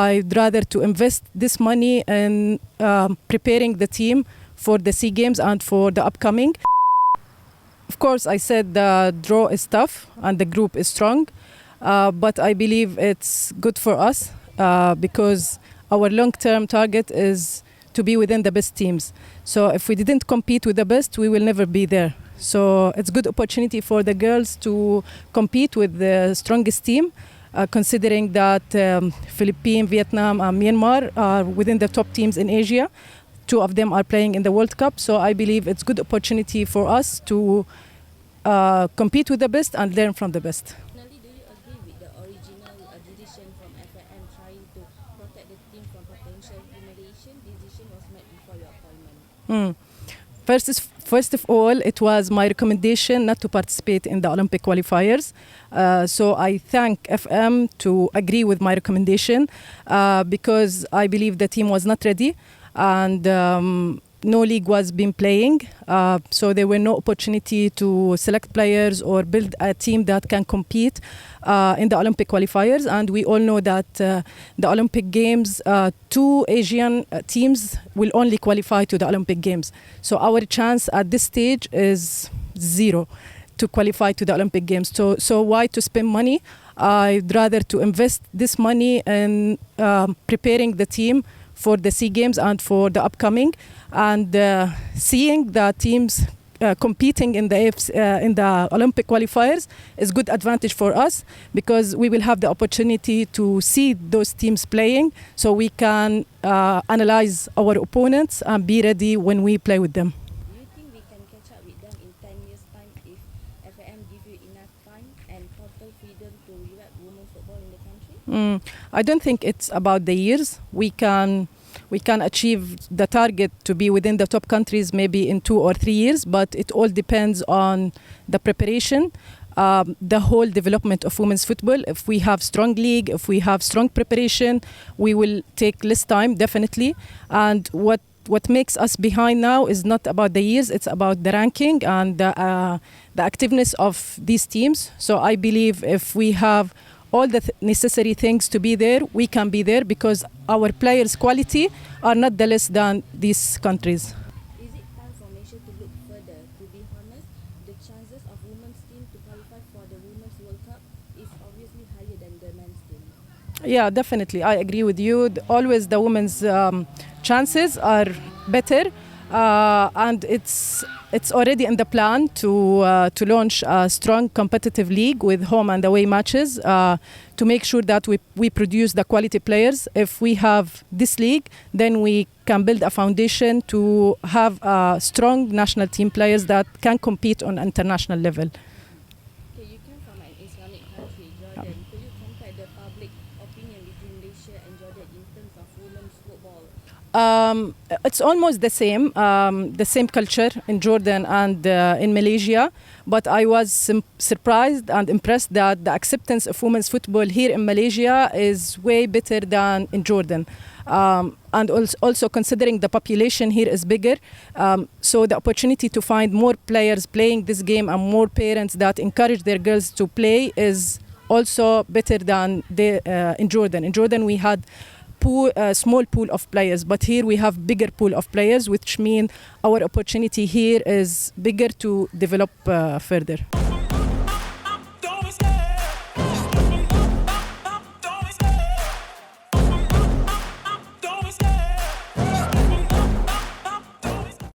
I'd rather to invest this money in preparing the team for the SEA Games and for the upcoming. Of course, I said the draw is tough and the group is strong, but I believe it's good for us because our long-term target is to be within the best teams. So if we didn't compete with the best, we will never be there. So it's a good opportunity for the girls to compete with the strongest team, considering that Philippines, Vietnam, and Myanmar are within the top teams in Asia. 2 of them are playing in the World Cup. So I believe it's a good opportunity for us to compete with the best and learn from the best. Do you agree with the original decision from FAM trying to protect the team from potential humiliation? The decision was made before your appointment. First of all, it was my recommendation not to participate in the Olympic qualifiers. So I thank FM to agree with my recommendation because I believe the team was not ready and no league was been playing. So there were no opportunity to select players or build a team that can compete in the Olympic qualifiers. And we all know that the Olympic Games, 2 Asian teams will only qualify to the Olympic Games. So our chance at this stage is 0 to qualify to the Olympic Games. So why to spend money? I'd rather to invest this money in preparing the team for the SEA Games and for the upcoming, and seeing the teams competing in the Olympic qualifiers is good advantage for us because we will have the opportunity to see those teams playing, so we can analyze our opponents and be ready when we play with them. Do you think we can catch up with them in 10 years' time if FAM give you enough time and total freedom to revive women's football in the country? I don't think it's about the years. We can achieve the target to be within the top countries maybe in 2 or 3 years, but it all depends on the preparation, the whole development of women's football. If we have strong league, if we have strong preparation, we will take less time, definitely. And what makes us behind now is not about the years, it's about the ranking and the activeness of these teams. So I believe if we have all the necessary things to be there, we can be there because our players' quality are not the less than these countries. Is it time for Malaysia to look further? To be honest, the chances of women's team to qualify for the Women's World Cup is obviously higher than the men's team. Yeah, definitely. I agree with you. Always the women's chances are better, and it's already in the plan to launch a strong competitive league with home and away matches to make sure that we produce the quality players. If we have this league, then we can build a foundation to have strong national team players that can compete on international level. Okay, you came from an Islamic country, Jordan. Could you compare the public opinion between Malaysia and Jordan in terms of women's football? It's almost the same culture in Jordan and in Malaysia, but I was surprised and impressed that the acceptance of women's football here in Malaysia is way better than in Jordan. And also considering the population here is bigger, so the opportunity to find more players playing this game and more parents that encourage their girls to play is also better than in Jordan. In Jordan we had a small pool of players, but here we have bigger pool of players, which means our opportunity here is bigger to develop further.